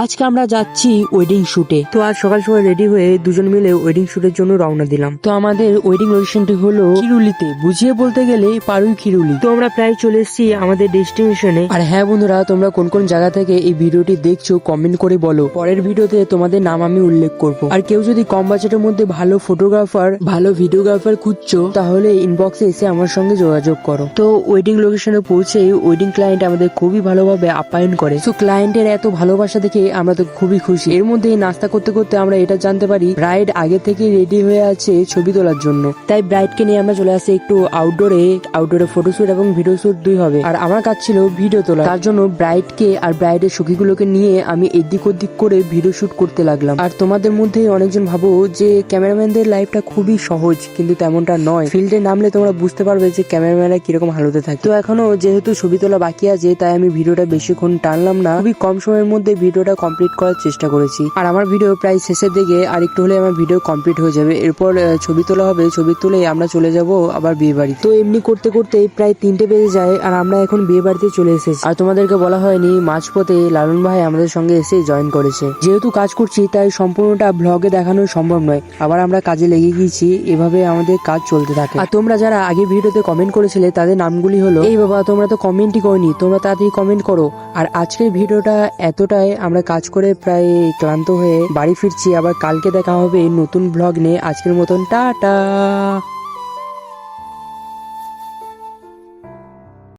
আজকে আমরা যাচ্ছি ওয়েডিং শুটে। তো আজ সকাল সকাল রেডি হয়ে দুজন মিলে ওয়েডিং শুটের জন্য রওনা দিলাম। তো আমাদের ওয়েডিং লোকেশনটি হলো খিরুলিতে, বুঝিয়ে বলতে গেলে পারুই খিরুলি। তো আমরা প্রায় চলে এসেছি আমাদের ডেস্টিনেশনে। আর হ্যাঁ বন্ধুরা, তোমরা কোন কোন জায়গা থেকে এই ভিডিওটি দেখছো কমেন্ট করে বলো, পরের ভিডিওতে তোমাদের নাম আমি উল্লেখ করব। আর কেউ যদি কম বাজেটের মধ্যে ভালো ফটোগ্রাফার, ভালো ভিডিওগ্রাফার খুঁজছো, তাহলে ইনবক্সে এসে আমার সঙ্গে যোগাযোগ করো। তো ওয়েডিং লোকেশনে পৌঁছে ওয়েডিং ক্লায়েন্ট আমাদের খুবই ভালোভাবে আপ্যায়ন করে। তো ক্লায়েন্টের এত ভালোবাসা দেখে আমরা তো খুবই খুশি। এর মধ্যে নাস্তা করতে করতে আমরা এটা জানতে পারি ব্রাইড আগে থেকে রেডি হয়ে আছে ছবি তোলার জন্য। তাই ব্রাইডকে নিয়ে আমরা চলে আসি একটু আউটডোরে ফটোশুট এবং ভিডিও শুট দুই হবে। আর আমার কাজ ছিল ভিডিও তোলা, তার জন্য ব্রাইডকে আর ব্রাইডের সখীগুলোকে নিয়ে আমি এদিক ওদিক করে ভিডিও শুট করতে লাগলাম। আর তোমাদের মধ্যে অনেকজন ভাবো যে ক্যামেরাম্যানদের লাইফটা খুবই সহজ, কিন্তু তেমনটা নয়। ফিল্ডে নামলে তোমরা বুঝতে পারবে যে ক্যামেরাম্যানরা কিরকম হালতে থাকে। তো এখনো যেহেতু ছবি তোলা বাকি আছে, তাই আমি ভিডিওটা বেশিক্ষণ টানলাম না, খুবই কম সময়ের মধ্যে ভিডিওটা কমপ্লিট করার চেষ্টা করেছি। আর আমার ভিডিও প্রায় শেষের দিকে, আর একটু হলে আমার ভিডিও কমপ্লিট হয়ে যাবে। এরপর ছবি তোলা হবে, ছবি তুলে আমরা চলে যাব আবার বিয়ে বাড়ি। তো এমনি করতে করতে প্রায় 3টে বেজে যায় আর আমরা এখন বিয়ে বাড়িতে চলে এসেছি। আর তোমাদেরকে বলা হয়নি, মাঝপথে লালন ভাই আমাদের সঙ্গে এসে জয়েন করেছে। যেহেতু কাজ করছি তাই সম্পূর্ণটা ব্লগে দেখানো সম্ভব নয়, আবার আমরা কাজে লেগে গিয়েছি, এভাবে আমাদের কাজ চলতে থাকে। আর তোমরা যারা আগে ভিডিওতে কমেন্ট করেছিলে তাদের নামগুলি হলো, এই বাবা তোমরা তো কমেন্টই করনি, তোমরা তাড়াতাড়ি কমেন্ট করো। আর আজকের ভিডিওটা এতটাই, আমরা কাজ করে প্রায় ক্লান্ত হয়ে বাড়ি ফিরছি। আবার কালকে দেখা হবে নতুন ব্লগ নিয়ে। আজকের মতন টাটা।